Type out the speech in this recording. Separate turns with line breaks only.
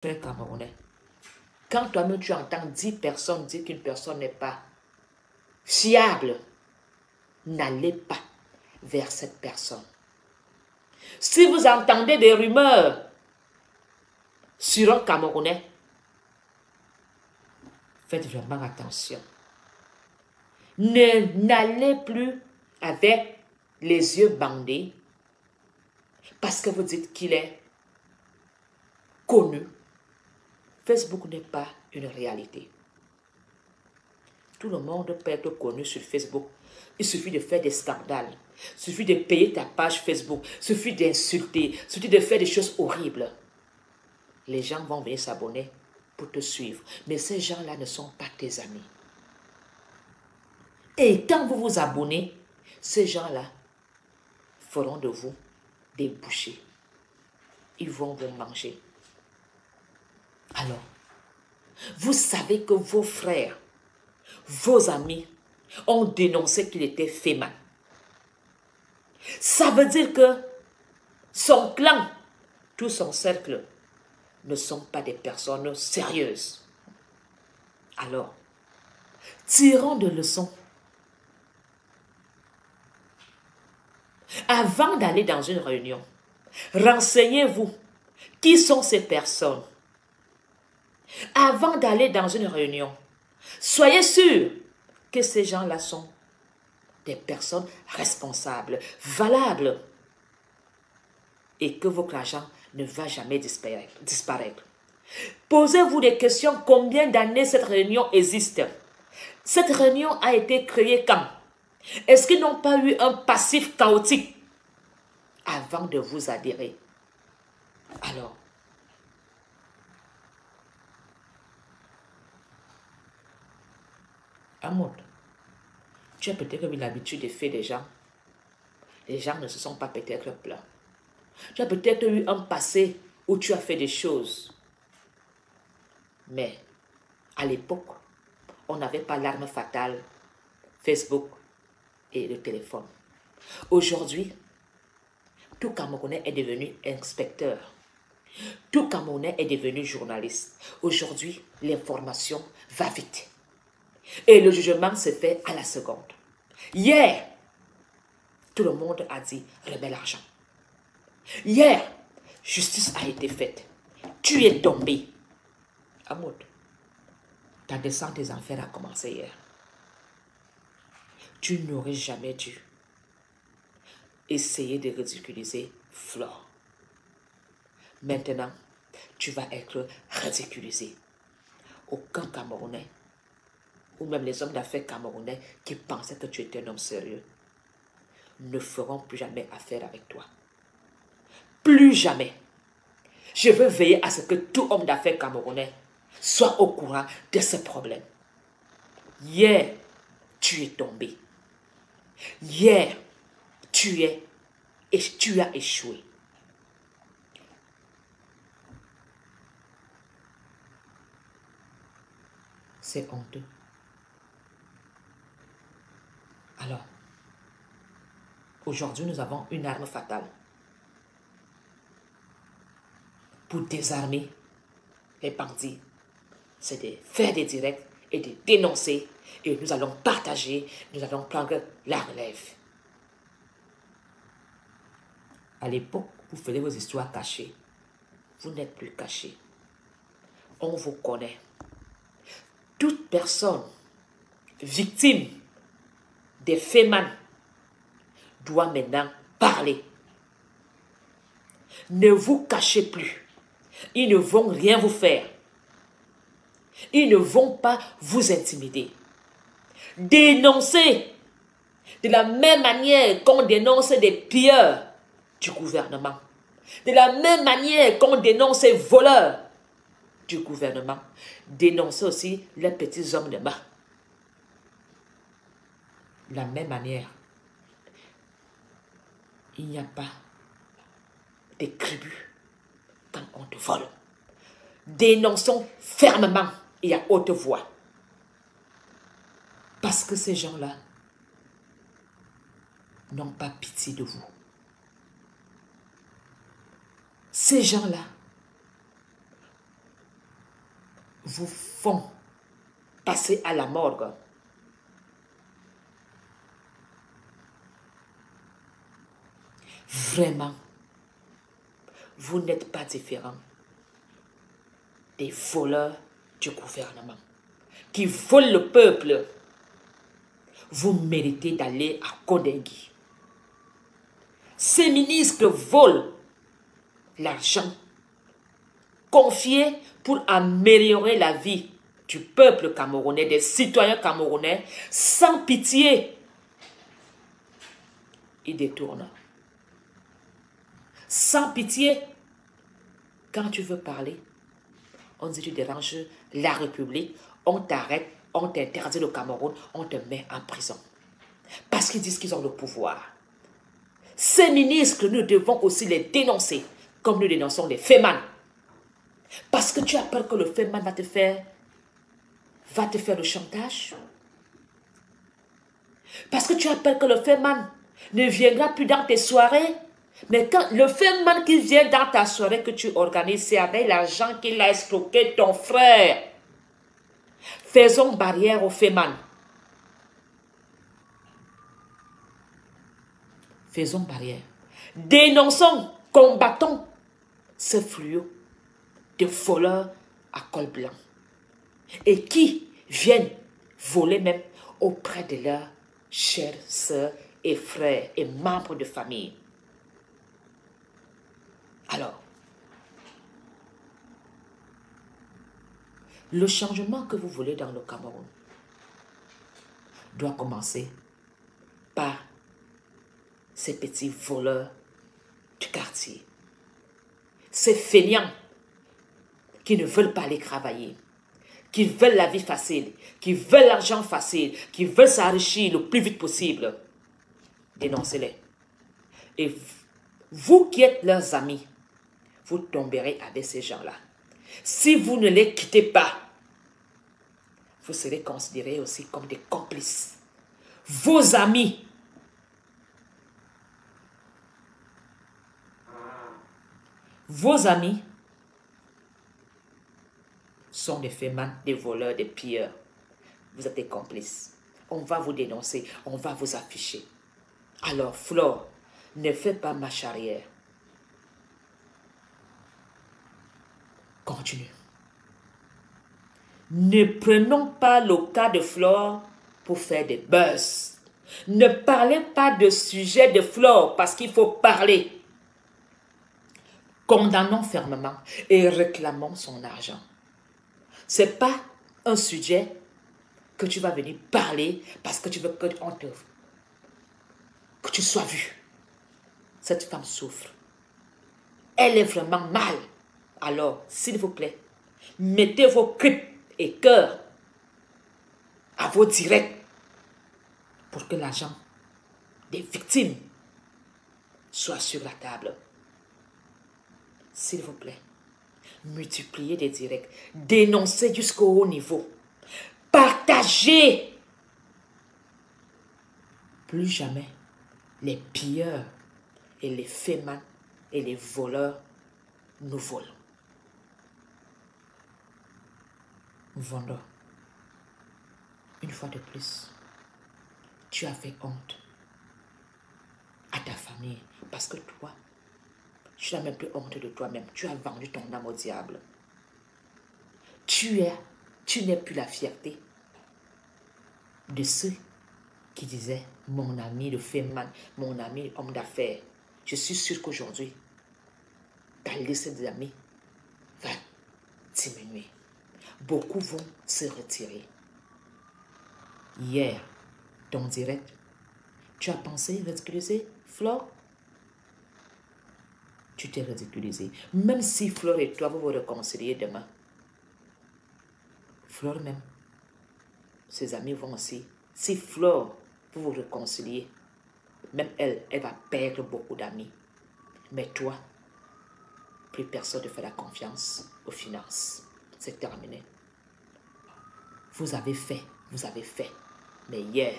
Frère Camerounais, quand toi-même tu entends 10 personnes dire qu'une personne n'est pas fiable, n'allez pas vers cette personne. Si vous entendez des rumeurs sur un Camerounais, faites vraiment attention. N'allez plus avec les yeux bandés parce que vous dites qu'il est connu. Facebook n'est pas une réalité. Tout le monde peut être connu sur Facebook. Il suffit de faire des scandales. Il suffit de payer ta page Facebook. Il suffit d'insulter. Il suffit de faire des choses horribles. Les gens vont venir s'abonner pour te suivre. Mais ces gens-là ne sont pas tes amis. Et quand vous vous abonnez, ces gens-là feront de vous des bouchers. Ils vont vous manger. Alors, vous savez que vos frères, vos amis ont dénoncé qu'il était fémin. Ça veut dire que son clan, tout son cercle, ne sont pas des personnes sérieuses. Alors, tirons de leçons. Avant d'aller dans une réunion, renseignez-vous qui sont ces personnes. Avant d'aller dans une réunion, soyez sûr que ces gens-là sont des personnes responsables, valables, et que votre argent ne va jamais disparaître. Posez-vous des questions. Combien d'années cette réunion existe? Cette réunion a été créée quand? Est-ce qu'ils n'ont pas eu un passif chaotique avant de vous adhérer? Alors, Amour, tu as peut-être eu l'habitude de faire des gens. Les gens ne se sont pas peut-être plaints. Tu as peut-être eu un passé où tu as fait des choses. Mais à l'époque, on n'avait pas l'arme fatale, Facebook et le téléphone. Aujourd'hui, tout Camerounais est devenu inspecteur. Tout Camerounais est devenu journaliste. Aujourd'hui, l'information va vite. Et le jugement se fait à la seconde. Hier, tout le monde a dit remets l'argent. Hier, justice a été faite. Tu es tombé. Amour, ta descente des enfers a commencé hier. Tu n'aurais jamais dû essayer de ridiculiser Flore. Maintenant, tu vas être ridiculisé. Aucun Camerounais, ou même les hommes d'affaires camerounais qui pensaient que tu étais un homme sérieux, ne feront plus jamais affaire avec toi. Plus jamais. Je veux veiller à ce que tout homme d'affaires camerounais soit au courant de ce problème. Hier, tu es tombé. Hier, tu as échoué. C'est honteux. Alors, aujourd'hui, nous avons une arme fatale pour désarmer les bandits. C'est de faire des directs et de dénoncer. Et nous allons partager, nous allons prendre la relève. À l'époque, vous faisiez vos histoires cachées. Vous n'êtes plus cachés. On vous connaît. Toute personne victime des fémins doit maintenant parler. Ne vous cachez plus. Ils ne vont rien vous faire. Ils ne vont pas vous intimider. Dénoncez de la même manière qu'on dénonce des pilleurs du gouvernement. De la même manière qu'on dénonce les voleurs du gouvernement. Dénoncez aussi les petits hommes de main. De la même manière, il n'y a pas de tribut quand on te vole. Dénonçons fermement et à haute voix. Parce que ces gens-là n'ont pas pitié de vous. Ces gens-là vous font passer à la morgue, vraiment, vous n'êtes pas différent des voleurs du gouvernement qui volent le peuple. Vous méritez d'aller à Kodengui. Ces ministres volent l'argent confié pour améliorer la vie du peuple camerounais, des citoyens camerounais, sans pitié. Ils détournent. Sans pitié. Quand tu veux parler, on dit tu déranges la République, on t'arrête, on t'interdit le Cameroun, on te met en prison. Parce qu'ils disent qu'ils ont le pouvoir. Ces ministres, nous devons aussi les dénoncer, comme nous dénonçons les FEMAN. Parce que tu as peur que le FEMAN va te faire le chantage. Parce que tu as peur que le FEMAN ne viendra plus dans tes soirées. Mais quand le FEMAN qui vient dans ta soirée que tu organises, c'est avec l'argent qu'il a escroqué ton frère. Faisons barrière au FEMAN. Faisons barrière. Dénonçons, combattons ce fléau de voleurs à col blanc. Et qui viennent voler même auprès de leurs chères sœurs et frères et membres de famille. Alors, le changement que vous voulez dans le Cameroun doit commencer par ces petits voleurs du quartier. Ces feignants qui ne veulent pas aller travailler, qui veulent la vie facile, qui veulent l'argent facile, qui veulent s'enrichir le plus vite possible. Dénoncez-les. Et vous qui êtes leurs amis, vous tomberez avec ces gens-là. Si vous ne les quittez pas, vous serez considérés aussi comme des complices. Vos amis, sont des FEMAN, des voleurs, des pilleurs. Vous êtes des complices. On va vous dénoncer, on va vous afficher. Alors, Flore, ne fais pas marche arrière. Continue. Ne prenons pas le cas de Flore pour faire des buzz. Ne parlez pas de sujet de Flore parce qu'il faut parler. Condamnons fermement et réclamons son argent. Ce n'est pas un sujet que tu vas venir parler parce que tu veux que tu sois vu. Cette femme souffre. Elle est vraiment mal. Alors, s'il vous plaît, mettez vos cris et cœurs à vos directs pour que l'argent des victimes soit sur la table. S'il vous plaît, multipliez des directs, dénoncez jusqu'au haut niveau, partagez. Plus jamais les pilleurs et les FEMAN et les voleurs nous volent. Vondor, une fois de plus, tu as fait honte à ta famille parce que toi, tu n'as même plus honte de toi-même. Tu as vendu ton âme au diable. Tu n'es plus la fierté de ceux qui disaient mon ami le FEMAN, mon ami homme d'affaires. Je suis sûr qu'aujourd'hui, ta liste d'amis va diminuer. Beaucoup vont se retirer. Hier, ton direct, tu as pensé ridiculiser Flore? Tu t'es ridiculisé. Même si Flore et toi, vous vous réconciliez demain. Flore même, ses amis vont aussi. Si Flore, vous vous réconciliez, même elle va perdre beaucoup d'amis. Mais toi, plus personne ne fait la confiance aux finances. C'est terminé. Vous avez fait. Mais hier,